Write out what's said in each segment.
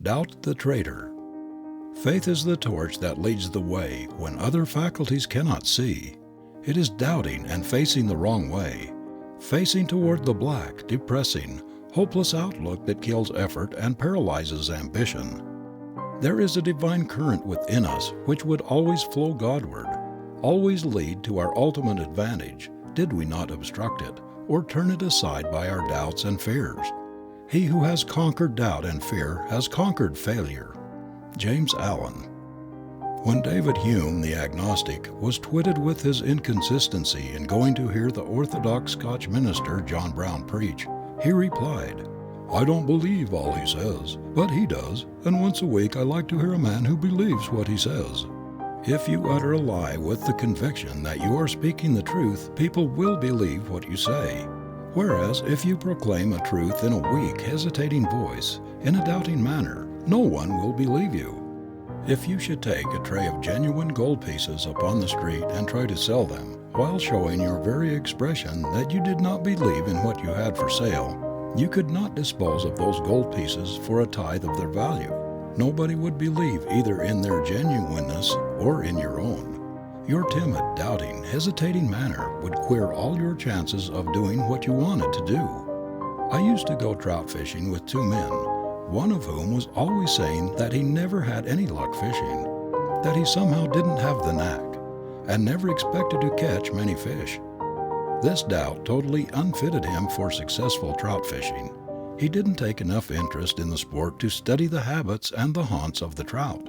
Doubt the traitor. Faith is the torch that leads the way when other faculties cannot see. It is doubting and facing the wrong way, facing toward the black, depressing, hopeless outlook that kills effort and paralyzes ambition. There is a divine current within us which would always flow Godward, always lead to our ultimate advantage, did we not obstruct it or turn it aside by our doubts and fears. He who has conquered doubt and fear has conquered failure. James Allen. When David Hume, the agnostic, was twitted with his inconsistency in going to hear the Orthodox Scotch minister John Brown preach, he replied, "I don't believe all he says, but he does, and once a week I like to hear a man who believes what he says." If you utter a lie with the conviction that you are speaking the truth, people will believe what you say. Whereas if you proclaim a truth in a weak, hesitating voice, in a doubting manner, no one will believe you. If you should take a tray of genuine gold pieces upon the street and try to sell them, while showing your very expression that you did not believe in what you had for sale, you could not dispose of those gold pieces for a tithe of their value. Nobody would believe either in their genuineness or in your own. Your timid, doubting, hesitating manner would queer all your chances of doing what you wanted to do. I used to go trout fishing with two men, one of whom was always saying that he never had any luck fishing, that he somehow didn't have the knack, and never expected to catch many fish. This doubt totally unfitted him for successful trout fishing. He didn't take enough interest in the sport to study the habits and the haunts of the trout.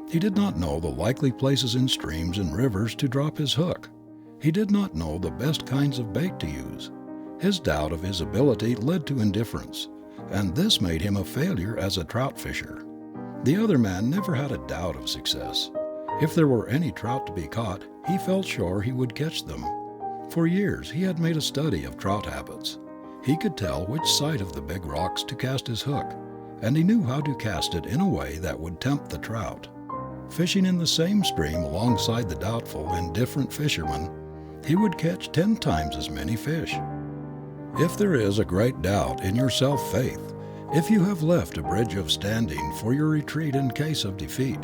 He did not know the likely places in streams and rivers to drop his hook. He did not know the best kinds of bait to use. His doubt of his ability led to indifference, and this made him a failure as a trout fisher. The other man never had a doubt of success. If there were any trout to be caught, he felt sure he would catch them. For years he had made a study of trout habits. He could tell which side of the big rocks to cast his hook, and he knew how to cast it in a way that would tempt the trout. Fishing in the same stream alongside the doubtful, indifferent fisherman, he would catch 10 times as many fish. If there is a great doubt in your self-faith, if you have left a bridge of standing for your retreat in case of defeat,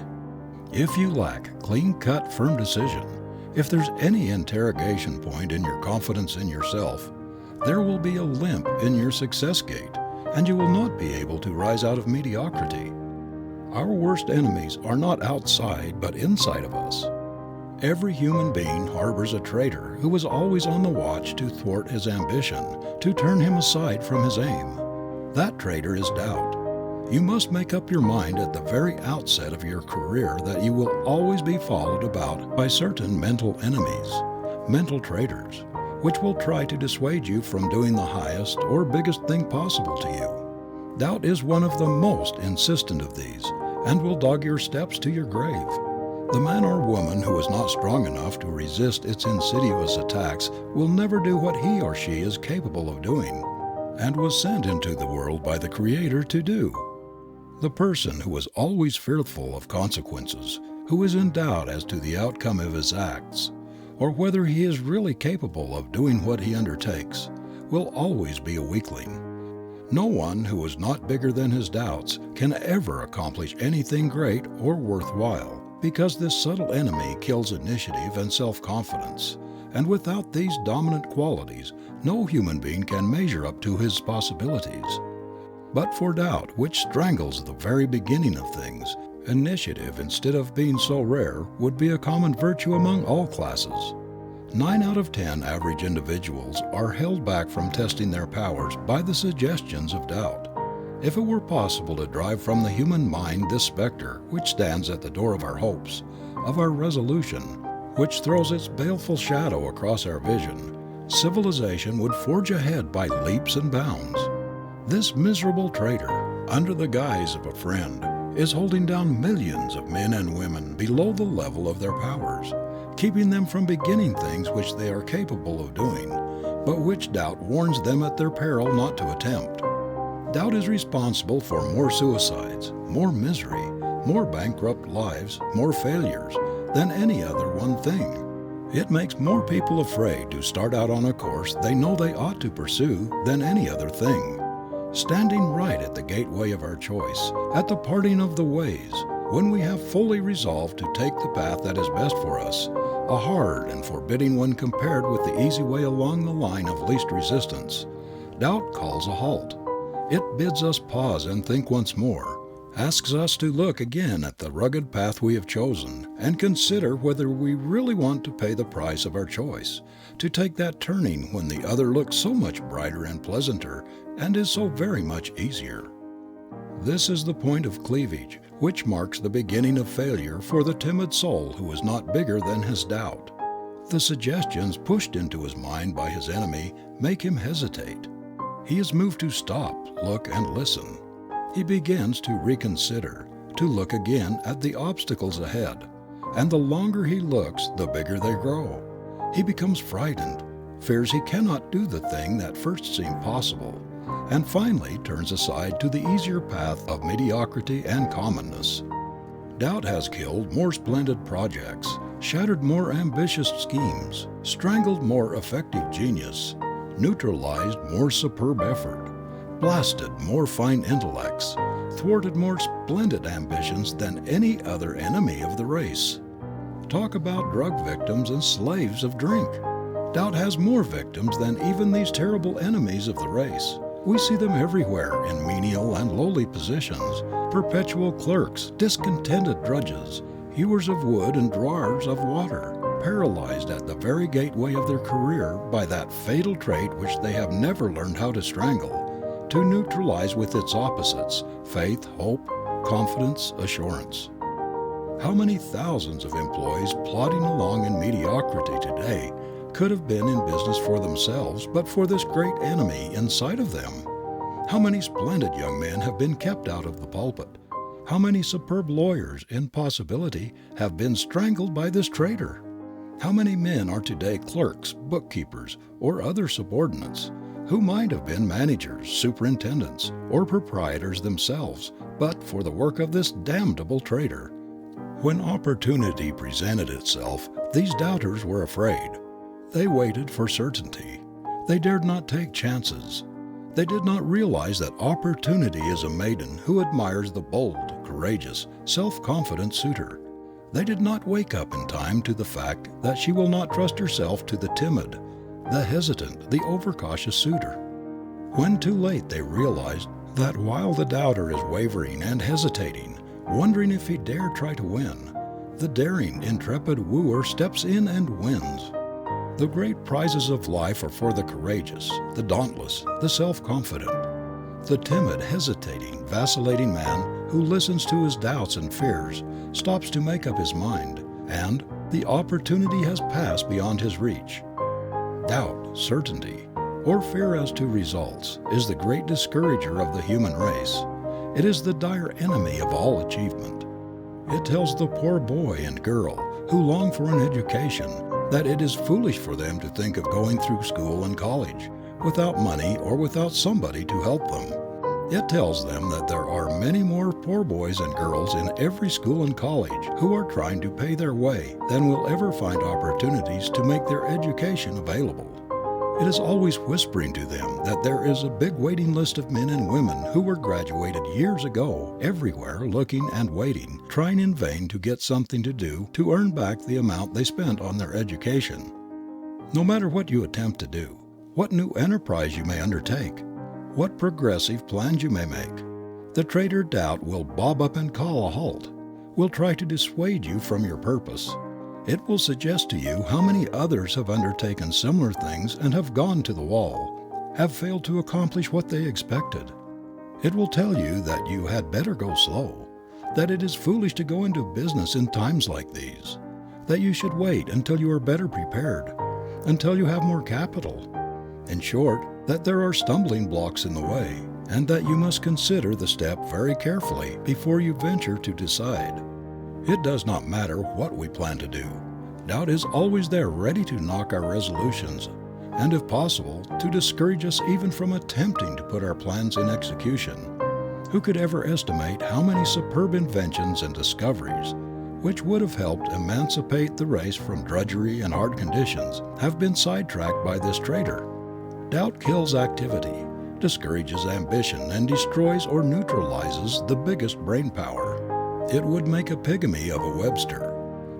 if you lack clean-cut, firm decision, if there's any interrogation point in your confidence in yourself, there will be a limp in your success gate, and you will not be able to rise out of mediocrity. Our worst enemies are not outside but inside of us. Every human being harbors a traitor who is always on the watch to thwart his ambition, to turn him aside from his aim. That traitor is doubt. You must make up your mind at the very outset of your career that you will always be followed about by certain mental enemies, mental traitors, which will try to dissuade you from doing the highest or biggest thing possible to you. Doubt is one of the most insistent of these, and will dog your steps to your grave. The man or woman who is not strong enough to resist its insidious attacks will never do what he or she is capable of doing, and was sent into the world by the Creator to do. The person who is always fearful of consequences, who is in doubt as to the outcome of his acts, or whether he is really capable of doing what he undertakes, will always be a weakling. No one who is not bigger than his doubts can ever accomplish anything great or worthwhile, because this subtle enemy kills initiative and self-confidence, and without these dominant qualities, no human being can measure up to his possibilities. But for doubt, which strangles the very beginning of things, initiative, instead of being so rare, would be a common virtue among all classes. 9 out of 10 average individuals are held back from testing their powers by the suggestions of doubt. If it were possible to drive from the human mind this specter which stands at the door of our hopes, of our resolution, which throws its baleful shadow across our vision, civilization would forge ahead by leaps and bounds. This miserable traitor, under the guise of a friend, is holding down millions of men and women below the level of their powers, keeping them from beginning things which they are capable of doing, but which doubt warns them at their peril not to attempt. Doubt is responsible for more suicides, more misery, more bankrupt lives, more failures than any other one thing. It makes more people afraid to start out on a course they know they ought to pursue than any other thing. standing right at the gateway of our choice, at the parting of the ways, when we have fully resolved to take the path that is best for us, a hard and forbidding one compared with the easy way along the line of least resistance. Doubt calls a halt. It bids us pause and think once more, asks us to look again at the rugged path we have chosen and consider whether we really want to pay the price of our choice, to take that turning when the other looks so much brighter and pleasanter and is so very much easier. This is the point of cleavage, which marks the beginning of failure for the timid soul who is not bigger than his doubt. The suggestions pushed into his mind by his enemy make him hesitate. He is moved to stop, look, and listen. He begins to reconsider, to look again at the obstacles ahead, and the longer he looks, the bigger they grow. He becomes frightened, fears he cannot do the thing that first seemed possible, and finally turns aside to the easier path of mediocrity and commonness. Doubt has killed more splendid projects, shattered more ambitious schemes, strangled more effective genius, neutralized more superb effort, blasted more fine intellects, thwarted more splendid ambitions than any other enemy of the race. Talk about drug victims and slaves of drink. Doubt has more victims than even these terrible enemies of the race. We see them everywhere in menial and lowly positions, perpetual clerks, discontented drudges, hewers of wood and drawers of water, paralyzed at the very gateway of their career by that fatal trait which they have never learned how to strangle, to neutralize with its opposites, faith, hope, confidence, assurance. How many thousands of employees plodding along in mediocrity today could have been in business for themselves but for this great enemy inside of them? How many splendid young men have been kept out of the pulpit? How many superb lawyers in possibility have been strangled by this traitor? How many men are today clerks, bookkeepers, or other subordinates, who might have been managers, superintendents, or proprietors themselves, but for the work of this damnable traitor? When opportunity presented itself, these doubters were afraid. They waited for certainty. They dared not take chances. They did not realize that opportunity is a maiden who admires the bold, courageous, self-confident suitor. They did not wake up in time to the fact that she will not trust herself to the timid, the hesitant, the overcautious suitor. When too late they realized that while the doubter is wavering and hesitating, wondering if he dare try to win, the daring, intrepid wooer steps in and wins. The great prizes of life are for the courageous, the dauntless, the self-confident. The timid, hesitating, vacillating man who listens to his doubts and fears, stops to make up his mind, and the opportunity has passed beyond his reach. Doubt, certainty, or fear as to results is the great discourager of the human race. It is the dire enemy of all achievement. It tells the poor boy and girl who long for an education that it is foolish for them to think of going through school and college without money or without somebody to help them. It tells them that there are many more poor boys and girls in every school and college who are trying to pay their way than will ever find opportunities to make their education available. It is always whispering to them that there is a big waiting list of men and women who were graduated years ago everywhere looking and waiting, trying in vain to get something to do to earn back the amount they spent on their education. No matter what you attempt to do, what new enterprise you may undertake, what progressive plans you may make, the traitor doubt will bob up and call a halt, will try to dissuade you from your purpose. It will suggest to you how many others have undertaken similar things and have gone to the wall, have failed to accomplish what they expected. It will tell you that you had better go slow, that it is foolish to go into business in times like these, that you should wait until you are better prepared, until you have more capital. In short, that there are stumbling blocks in the way, and that you must consider the step very carefully before you venture to decide. It does not matter what we plan to do. Doubt is always there ready to knock our resolutions, and if possible, to discourage us even from attempting to put our plans in execution. Who could ever estimate how many superb inventions and discoveries, which would have helped emancipate the race from drudgery and hard conditions, have been sidetracked by this traitor? Doubt kills activity, discourages ambition and destroys or neutralizes the biggest brain power. It would make a pygmy of a Webster.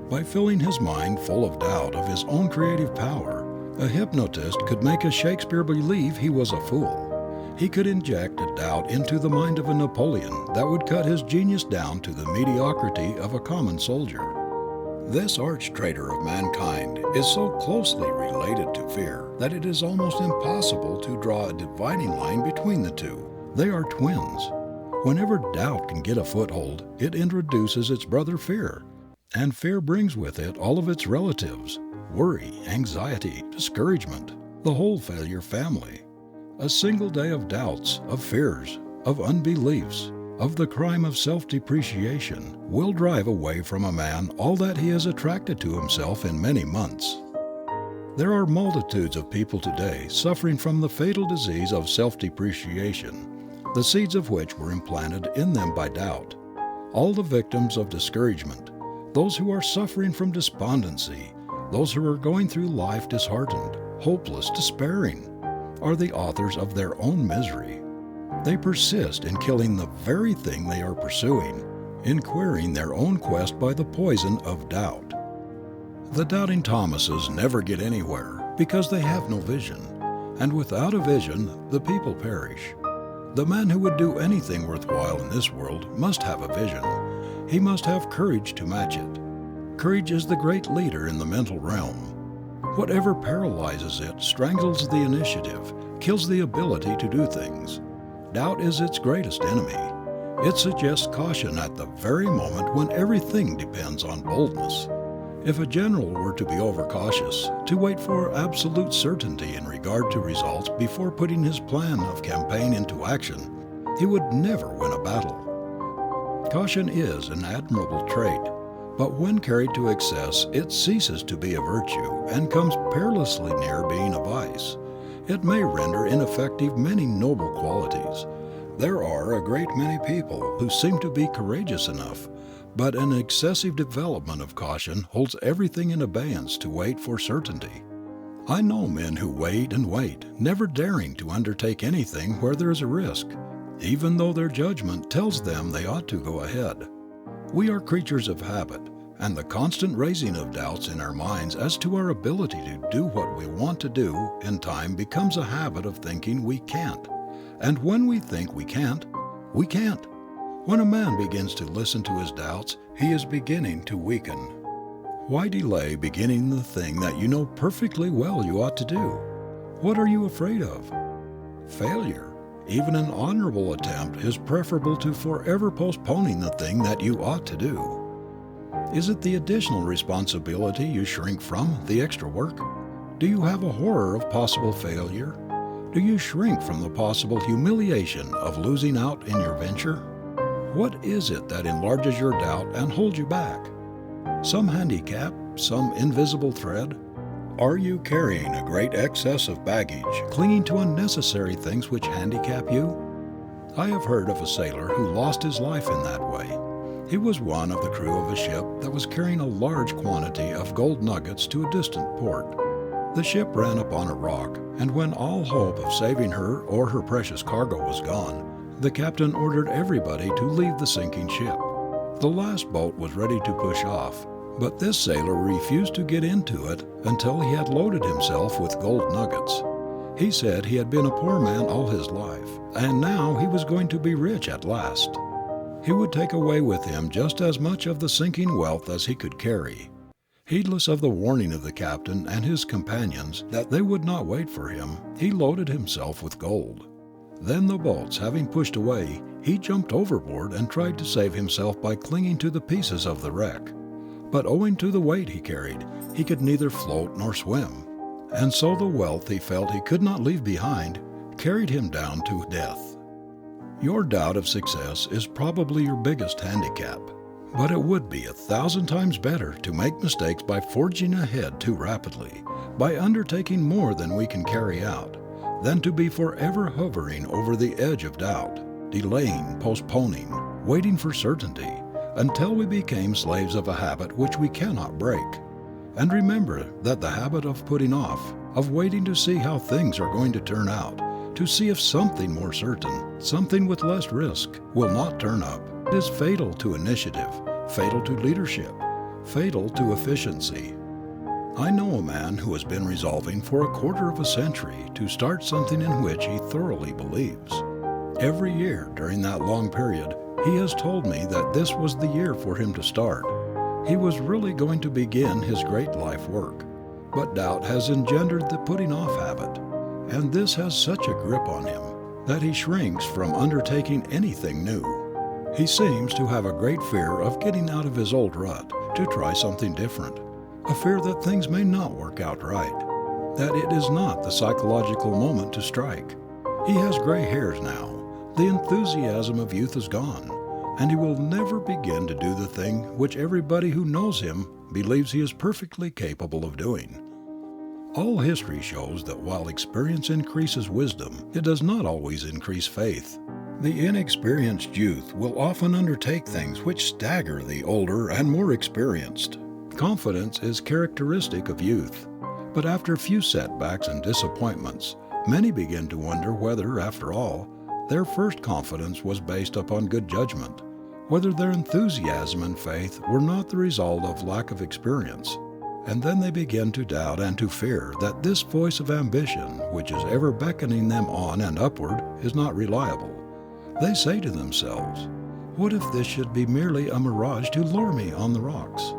By filling his mind full of doubt of his own creative power, a hypnotist could make a Shakespeare believe he was a fool. He could inject a doubt into the mind of a Napoleon that would cut his genius down to the mediocrity of a common soldier. This arch-traitor of mankind is so closely related to fear that it is almost impossible to draw a dividing line between the two. They are twins. Whenever doubt can get a foothold, it introduces its brother fear. And fear brings with it all of its relatives: worry, anxiety, discouragement, the whole failure family. A single day of doubts, of fears, of unbeliefs, of the crime of self-depreciation will drive away from a man all that he has attracted to himself in many months. There are multitudes of people today suffering from the fatal disease of self-depreciation, the seeds of which were implanted in them by doubt. All the victims of discouragement, those who are suffering from despondency, those who are going through life disheartened, hopeless, despairing, are the authors of their own misery. They persist in killing the very thing they are pursuing, in queering their own quest by the poison of doubt. The doubting Thomases never get anywhere because they have no vision, and without a vision the people perish. The man who would do anything worthwhile in this world must have a vision. He must have courage to match it. Courage is the great leader in the mental realm. Whatever paralyzes it strangles the initiative, kills the ability to do things. Doubt is its greatest enemy. It suggests caution at the very moment when everything depends on boldness. If a general were to be overcautious, to wait for absolute certainty in regard to results before putting his plan of campaign into action, he would never win a battle. Caution is an admirable trait, but when carried to excess, it ceases to be a virtue and comes perilously near being a vice. It may render ineffective many noble qualities. There are a great many people who seem to be courageous enough, but an excessive development of caution holds everything in abeyance to wait for certainty. I know men who wait and wait, never daring to undertake anything where there is a risk, even though their judgment tells them they ought to go ahead. We are creatures of habit, and the constant raising of doubts in our minds as to our ability to do what we want to do in time becomes a habit of thinking we can't. And when we think we can't, we can't. When a man begins to listen to his doubts, he is beginning to weaken. Why delay beginning the thing that you know perfectly well you ought to do? What are you afraid of? Failure. Even an honorable attempt is preferable to forever postponing the thing that you ought to do. Is it the additional responsibility you shrink from, the extra work? Do you have a horror of possible failure? Do you shrink from the possible humiliation of losing out in your venture? What is it that enlarges your doubt and holds you back? Some handicap, some invisible thread? Are you carrying a great excess of baggage, clinging to unnecessary things which handicap you? I have heard of a sailor who lost his life in that way. He was one of the crew of a ship that was carrying a large quantity of gold nuggets to a distant port. The ship ran upon a rock, and when all hope of saving her or her precious cargo was gone, the captain ordered everybody to leave the sinking ship. The last boat was ready to push off, but this sailor refused to get into it until he had loaded himself with gold nuggets. He said he had been a poor man all his life, and now he was going to be rich at last. He would take away with him just as much of the sinking wealth as he could carry. Heedless of the warning of the captain and his companions that they would not wait for him, he loaded himself with gold. Then the boats having pushed away, he jumped overboard and tried to save himself by clinging to the pieces of the wreck. But owing to the weight he carried, he could neither float nor swim, and so the wealth he felt he could not leave behind carried him down to death. Your doubt of success is probably your biggest handicap, but it would be 1,000 times better to make mistakes by forging ahead too rapidly, by undertaking more than we can carry out, than to be forever hovering over the edge of doubt, delaying, postponing, waiting for certainty, until we became slaves of a habit which we cannot break. And remember that the habit of putting off, of waiting to see how things are going to turn out, to see if something more certain, something with less risk, will not turn up. It is fatal to initiative, fatal to leadership, fatal to efficiency. I know a man who has been resolving for a quarter of a century to start something in which he thoroughly believes. Every year during that long period, he has told me that this was the year for him to start. He was really going to begin his great life work. But doubt has engendered the putting off habit, and this has such a grip on him that he shrinks from undertaking anything new. He seems to have a great fear of getting out of his old rut to try something different, a fear that things may not work out right, that it is not the psychological moment to strike. He has gray hairs now. The enthusiasm of youth is gone, and he will never begin to do the thing which everybody who knows him believes he is perfectly capable of doing. All history shows that while experience increases wisdom, it does not always increase faith. The inexperienced youth will often undertake things which stagger the older and more experienced. Confidence is characteristic of youth, but after a few setbacks and disappointments, many begin to wonder whether, after all, their first confidence was based upon good judgment, whether their enthusiasm and faith were not the result of lack of experience. And then they begin to doubt and to fear that this voice of ambition, which is ever beckoning them on and upward, is not reliable. They say to themselves, "What if this should be merely a mirage to lure me on the rocks?"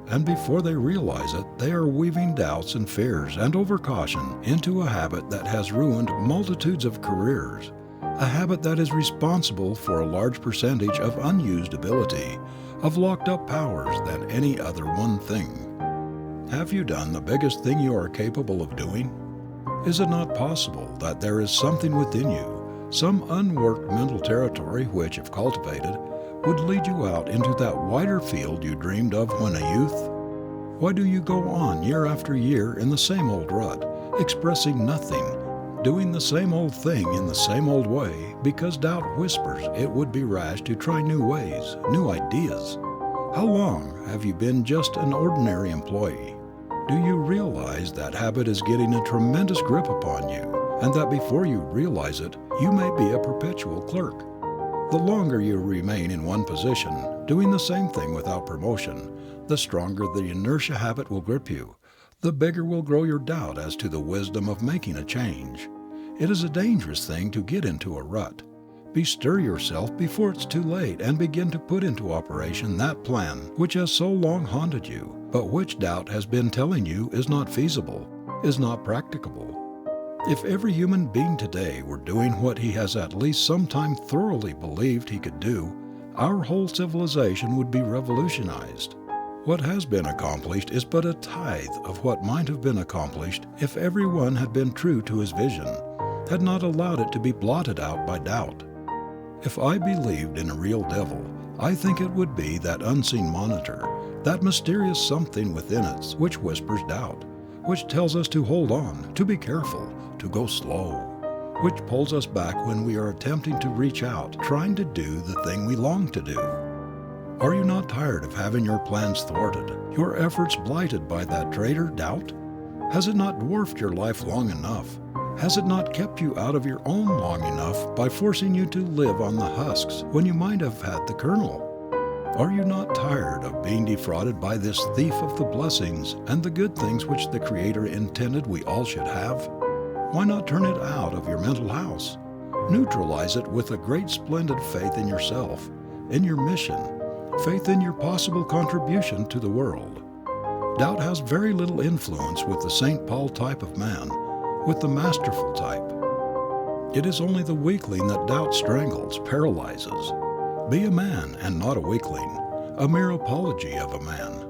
And before they realize it, they are weaving doubts and fears and overcaution into a habit that has ruined multitudes of careers, a habit that is responsible for a large percentage of unused ability, of locked up powers than any other one thing. Have you done the biggest thing you are capable of doing? Is it not possible that there is something within you, some unworked mental territory which, if cultivated, would lead you out into that wider field you dreamed of when a youth? Why do you go on year after year in the same old rut, expressing nothing, doing the same old thing in the same old way, because doubt whispers it would be rash to try new ways, new ideas? How long have you been just an ordinary employee? Do you realize that habit is getting a tremendous grip upon you, and that before you realize it, you may be a perpetual clerk? The longer you remain in one position, doing the same thing without promotion, the stronger the inertia habit will grip you, the bigger will grow your doubt as to the wisdom of making a change. It is a dangerous thing to get into a rut. Bestir yourself before it's too late and begin to put into operation that plan which has so long haunted you, but which doubt has been telling you is not feasible, is not practicable. If every human being today were doing what he has at least sometime thoroughly believed he could do, our whole civilization would be revolutionized. What has been accomplished is but a tithe of what might have been accomplished if everyone had been true to his vision, had not allowed it to be blotted out by doubt. If I believed in a real devil, I think it would be that unseen monitor, that mysterious something within us which whispers doubt, which tells us to hold on, to be careful, to go slow, which pulls us back when we are attempting to reach out, trying to do the thing we long to do. Are you not tired of having your plans thwarted, your efforts blighted by that traitor, doubt? Has it not dwarfed your life long enough? Has it not kept you out of your own long enough by forcing you to live on the husks when you might have had the kernel? Are you not tired of being defrauded by this thief of the blessings and the good things which the Creator intended we all should have? Why not turn it out of your mental house? Neutralize it with a great splendid faith in yourself, in your mission, faith in your possible contribution to the world. Doubt has very little influence with the St. Paul type of man, with the masterful type. It is only the weakling that doubt strangles, paralyzes. Be a man and not a weakling, a mere apology of a man.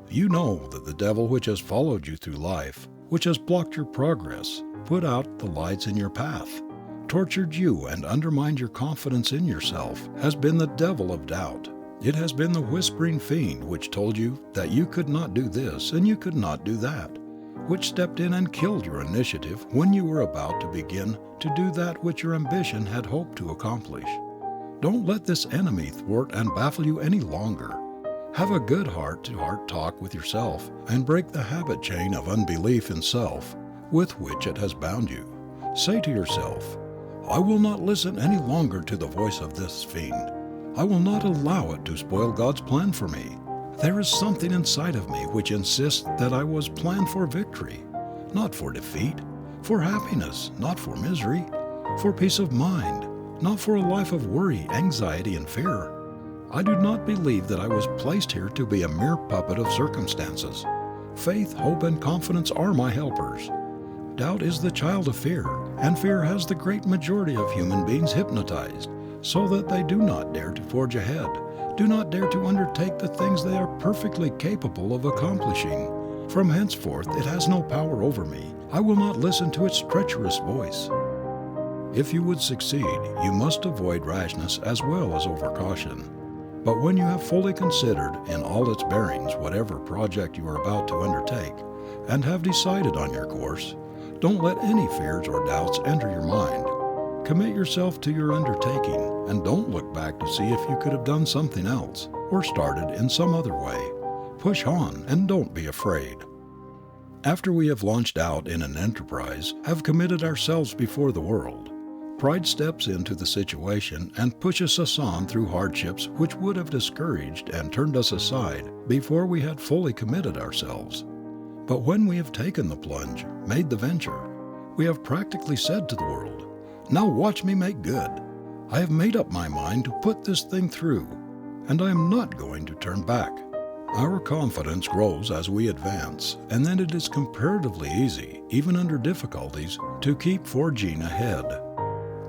You know that the devil which has followed you through life, which has blocked your progress, put out the lights in your path, tortured you and undermined your confidence in yourself, has been the devil of doubt. It has been the whispering fiend which told you that you could not do this and you could not do that, which stepped in and killed your initiative when you were about to begin to do that which your ambition had hoped to accomplish. Don't let this enemy thwart and baffle you any longer. Have a good heart-to-heart talk with yourself and break the habit chain of unbelief in self with which it has bound you. Say to yourself, I will not listen any longer to the voice of this fiend. I will not allow it to spoil God's plan for me. There is something inside of me which insists that I was planned for victory, not for defeat, for happiness, not for misery, for peace of mind, not for a life of worry, anxiety, and fear. I do not believe that I was placed here to be a mere puppet of circumstances. Faith, hope, and confidence are my helpers. Doubt is the child of fear, and fear has the great majority of human beings hypnotized, so that they do not dare to forge ahead, do not dare to undertake the things they are perfectly capable of accomplishing. From henceforth it has no power over me. I will not listen to its treacherous voice. If you would succeed, you must avoid rashness as well as overcaution. But when you have fully considered in all its bearings whatever project you are about to undertake, and have decided on your course, don't let any fears or doubts enter your mind. Commit yourself to your undertaking, and don't look back to see if you could have done something else, or started in some other way. Push on, and don't be afraid. After we have launched out in an enterprise, have committed ourselves before the world, pride steps into the situation and pushes us on through hardships which would have discouraged and turned us aside before we had fully committed ourselves. But when we have taken the plunge, made the venture, we have practically said to the world, now watch me make good. I have made up my mind to put this thing through, and I am not going to turn back. Our confidence grows as we advance, and then it is comparatively easy, even under difficulties, to keep forging ahead.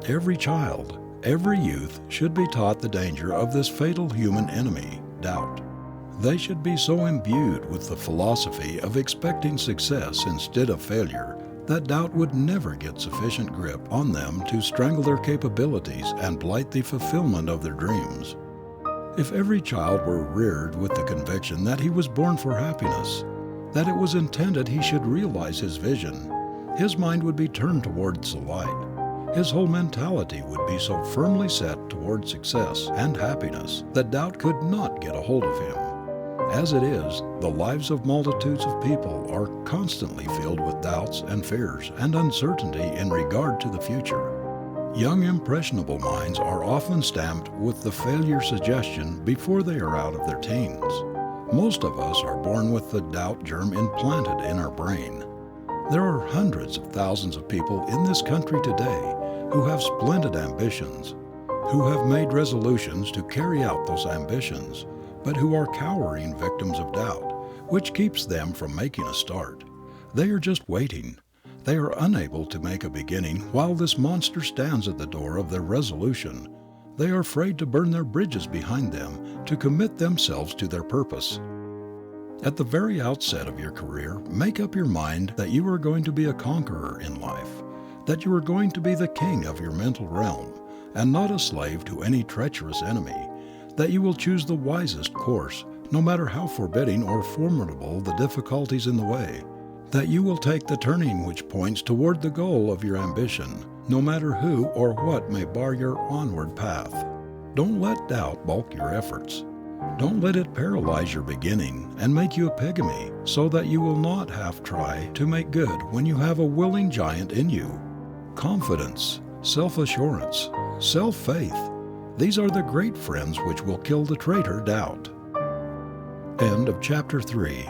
Every child, every youth should be taught the danger of this fatal human enemy, doubt. They should be so imbued with the philosophy of expecting success instead of failure that doubt would never get sufficient grip on them to strangle their capabilities and blight the fulfillment of their dreams. If every child were reared with the conviction that he was born for happiness, that it was intended he should realize his vision, his mind would be turned towards the light. His whole mentality would be so firmly set toward success and happiness that doubt could not get a hold of him. As it is, the lives of multitudes of people are constantly filled with doubts and fears and uncertainty in regard to the future. Young impressionable minds are often stamped with the failure suggestion before they are out of their teens. Most of us are born with the doubt germ implanted in our brain. There are hundreds of thousands of people in this country today who have splendid ambitions, who have made resolutions to carry out those ambitions, but who are cowering victims of doubt, which keeps them from making a start. They are just waiting. They are unable to make a beginning while this monster stands at the door of their resolution. They are afraid to burn their bridges behind them, to commit themselves to their purpose. At the very outset of your career, make up your mind that you are going to be a conqueror in life, that you are going to be the king of your mental realm, and not a slave to any treacherous enemy, that you will choose the wisest course, no matter how forbidding or formidable the difficulties in the way, that you will take the turning which points toward the goal of your ambition, no matter who or what may bar your onward path. Don't let doubt balk your efforts. Don't let it paralyze your beginning and make you a pygmy, so that you will not half try to make good when you have a willing giant in you. Confidence, self-assurance, self-faith, these are the great friends which will kill the traitor doubt. End of chapter 3.